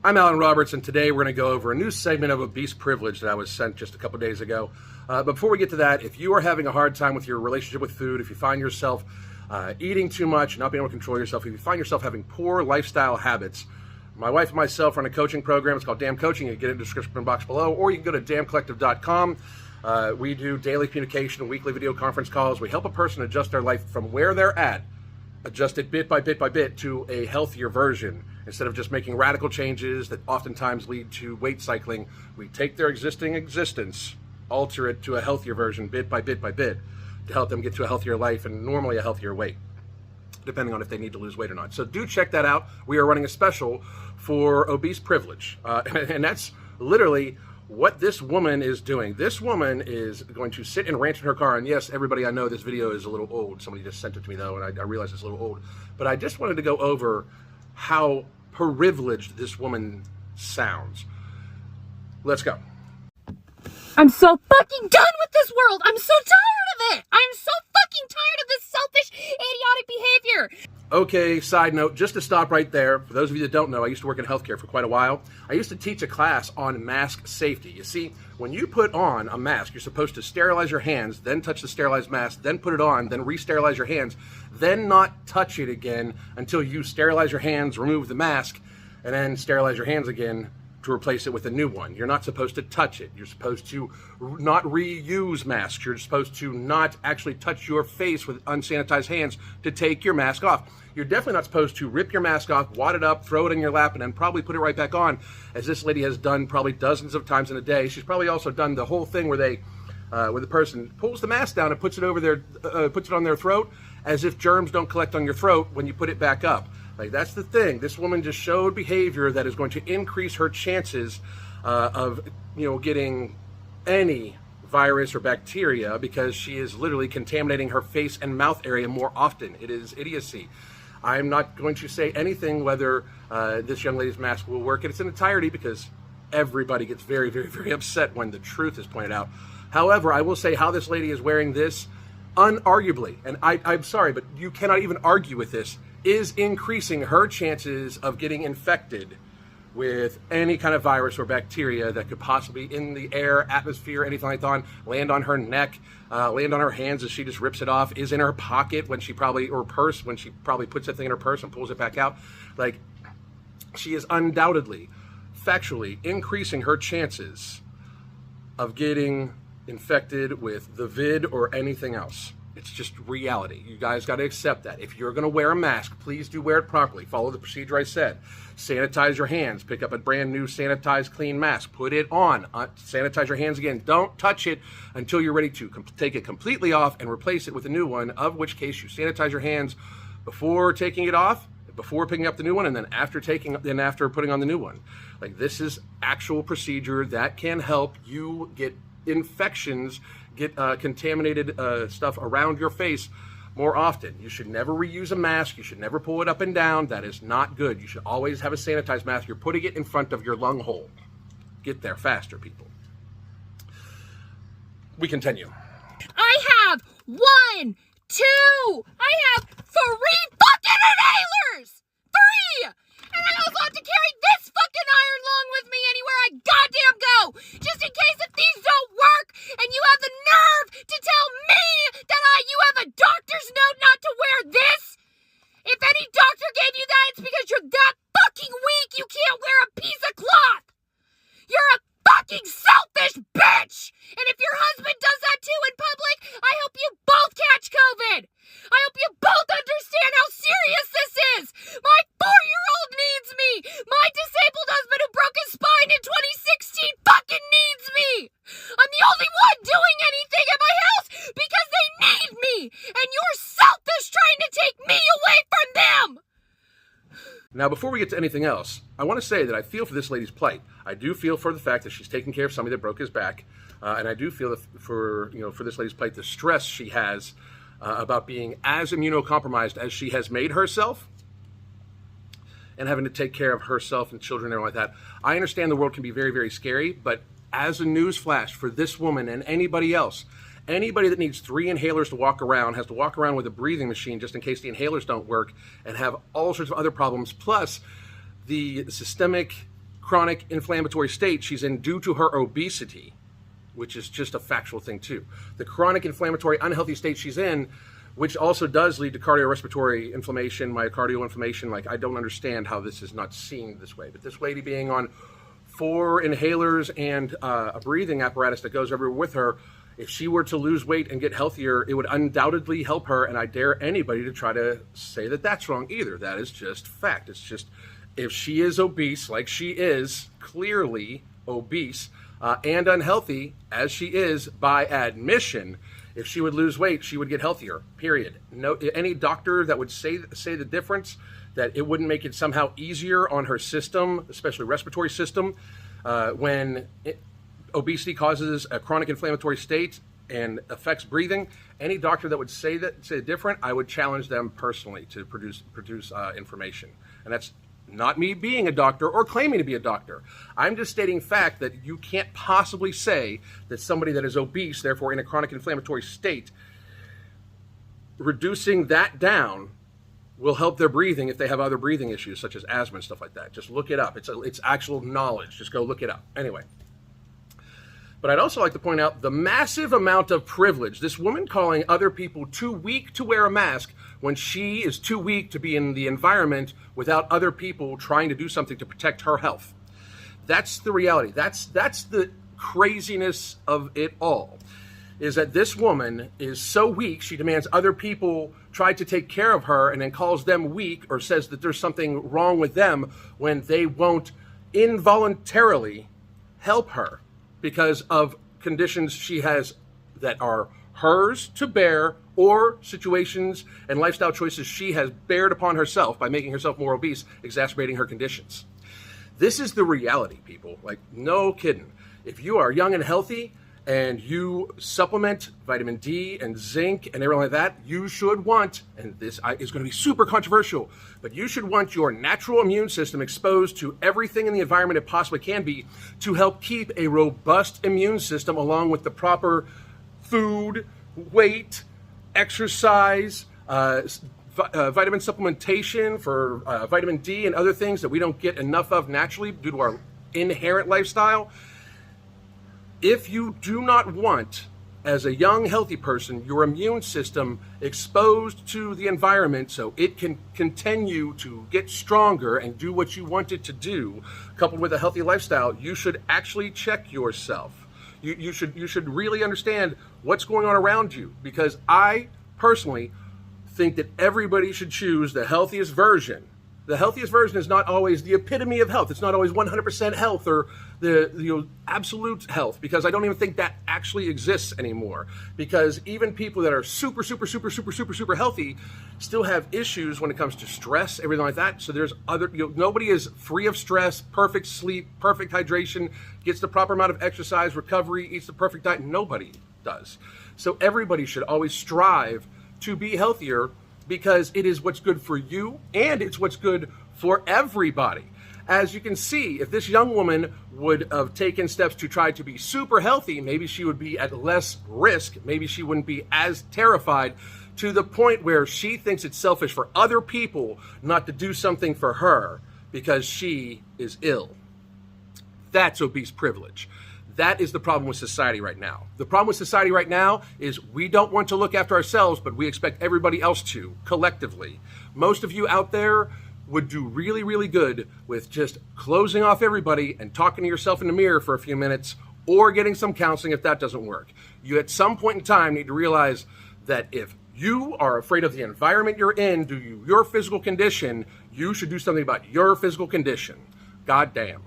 I'm Alan Roberts, and today we're going to go over a new segment of Obese Privilege that I was sent just a couple days ago. But before we get to that, if you are having a hard time with your relationship with food, if you find yourself eating too much, not being able to control yourself, if you find yourself having poor lifestyle habits, my wife and myself run a coaching program. It's called Damn Coaching. You can get it in the description box below, or you can go to damncollective.com. We do daily communication, weekly video conference calls. We help a person adjust their life from where they're at, adjust it bit by bit by bit to a healthier version. Instead of just making radical changes that oftentimes lead to weight cycling, we take their existing existence, alter it to a healthier version bit by bit by bit to help them get to a healthier life and normally a healthier weight, depending on if they need to lose weight or not. So do check that out. We are running a special for Obese Privilege, and that's literally what this woman is doing. This woman is going to sit and rant in her car, and yes, everybody, I know this video is a little old. Somebody just sent it to me, though, and I realize it's a little old. But I just wanted to go over how privileged this woman sounds. Let's go. I'm so fucking done with this world. I'm so tired of it. I'm so fucking tired of this selfish, idiotic behavior. Okay, side note, just to stop right there, for those of you that don't know, I used to work in healthcare for quite a while. I used to teach a class on mask safety. You see, when you put on a mask, you're supposed to sterilize your hands, then touch the sterilized mask, then put it on, then re-sterilize your hands, then not touch it again until you sterilize your hands, remove the mask, and then sterilize your hands again to replace it with a new one. You're not supposed to touch it. You're supposed to not reuse masks. You're supposed to not actually touch your face with unsanitized hands to take your mask off. You're definitely not supposed to rip your mask off, wad it up, throw it in your lap, and then probably put it right back on, as this lady has done probably dozens of times in a day. She's probably also done the whole thing where where the person pulls the mask down and puts it on their throat, as if germs don't collect on your throat when you put it back up. Like, that's the thing. This woman just showed behavior that is going to increase her chances of, getting any virus or bacteria, because she is literally contaminating her face and mouth area more often. It is idiocy. I'm not going to say anything whether this young lady's mask will work in its entirety, because everybody gets very, very, very upset when the truth is pointed out. However, I will say how this lady is wearing this, unarguably, and I'm sorry, but you cannot even argue with this, is increasing her chances of getting infected with any kind of virus or bacteria that could possibly in the air, atmosphere, anything like that, land on her neck, land on her hands as she just rips it off, is in her pocket when she probably, or purse, when she probably puts that thing in her purse and pulls it back out. Like, she is undoubtedly, factually increasing her chances of getting infected with the vid or anything else. It's just reality. You guys got to accept that. If you're going to wear a mask, please do wear it properly. Follow the procedure I said. Sanitize your hands. Pick up a brand new sanitized, clean mask. Put it on. Sanitize your hands again. Don't touch it until you're ready to take it completely off and replace it with a new one, of which case you sanitize your hands before taking it off, before picking up the new one, and then after putting on the new one. Like, this is actual procedure that can help you get infections, get contaminated stuff around your face more often. You should never reuse a mask. You should never pull it up and down. That is not good. You should always have a sanitized mask. You're putting it in front of your lung hole. Get there faster, people. We continue. I have 1, 2, I have 3 fucking inhalers! 3! And I also have to carry this fucking iron lung with me anywhere I goddamn go! Just in case if these don't work and you have the nerve to tell me that you have a doctor's note not to wear this! If any doctor gave you that, it's because you're that fucking weak you can't wear a piece of cloth! You're a fucking selfish bitch! And if your husband does that too in public, I hope you both catch COVID! I hope you both understand how serious this is! My 4-year-old needs me! My disabled husband who broke his spine in 2016 fucking needs me! I'm the only one doing anything at my house because they need me! And you're selfish trying to take me away from them! Now, before we get to anything else, I want to say that I feel for this lady's plight. I do feel for the fact that she's taking care of somebody that broke his back, and I do feel that for this lady's plight, the stress she has about being as immunocompromised as she has made herself, and having to take care of herself and children and everything like that. I understand the world can be very, very scary, but as a news flash for this woman and anybody else, anybody that needs 3 inhalers to walk around has to walk around with a breathing machine just in case the inhalers don't work, and have all sorts of other problems, plus the systemic chronic inflammatory state she's in due to her obesity, which is just a factual thing too. The chronic inflammatory unhealthy state she's in, which also does lead to cardiorespiratory inflammation, myocardial inflammation. Like, I don't understand how this is not seen this way. But this lady being on 4 inhalers and a breathing apparatus that goes everywhere with her, if she were to lose weight and get healthier, it would undoubtedly help her. And I dare anybody to try to say that that's wrong either. That is just fact. It's just, if she is obese, like she is clearly obese and unhealthy, as she is by admission, if she would lose weight, she would get healthier, period. No, any doctor that would say the difference, that it wouldn't make it somehow easier on her system, especially respiratory system, when obesity causes a chronic inflammatory state and affects breathing, any doctor that would say different, I would challenge them personally to produce information. And that's not me being a doctor or claiming to be a doctor. I'm just stating fact that you can't possibly say that somebody that is obese, therefore in a chronic inflammatory state, reducing that down will help their breathing if they have other breathing issues such as asthma and stuff like that. Just look it up. It's actual knowledge. Just go look it up. Anyway. But I'd also like to point out the massive amount of privilege. This woman calling other people too weak to wear a mask when she is too weak to be in the environment without other people trying to do something to protect her health. That's the reality. That's the craziness of it all, is that this woman is so weak, she demands other people try to take care of her and then calls them weak or says that there's something wrong with them when they won't involuntarily help her because of conditions she has that are hers to bear, or situations and lifestyle choices she has bared upon herself by making herself more obese, exacerbating her conditions. This is the reality, people. Like, no kidding. If you are young and healthy and you supplement vitamin D and zinc and everything like that, you should want, and this is going to be super controversial, but you should want your natural immune system exposed to everything in the environment it possibly can be to help keep a robust immune system, along with the proper food, weight, exercise, vitamin supplementation for vitamin D and other things that we don't get enough of naturally due to our inherent lifestyle. If you do not want, as a young, healthy person, your immune system exposed to the environment so it can continue to get stronger and do what you want it to do, coupled with a healthy lifestyle, you should actually check yourself. You should really understand what's going on around you, because I personally think that everybody should choose the healthiest version. The healthiest version is not always the epitome of health. It's not always 100% health or the absolute health, because I don't even think that actually exists anymore. Because even people that are super healthy still have issues when it comes to stress, everything like that. So there's other, nobody is free of stress, perfect sleep, perfect hydration, gets the proper amount of exercise, recovery, eats the perfect diet. Nobody does. So everybody should always strive to be healthier, because it is what's good for you and it's what's good for everybody. As you can see, if this young woman would have taken steps to try to be super healthy, maybe she would be at less risk. Maybe she wouldn't be as terrified to the point where she thinks it's selfish for other people not to do something for her because she is ill. That's obese privilege. That is the problem with society right now. The problem with society right now is we don't want to look after ourselves, but we expect everybody else to, collectively. Most of you out there would do really, really good with just closing off everybody and talking to yourself in the mirror for a few minutes, or getting some counseling if that doesn't work. You at some point in time need to realize that if you are afraid of the environment you're in due to your physical condition, you should do something about your physical condition. God damn.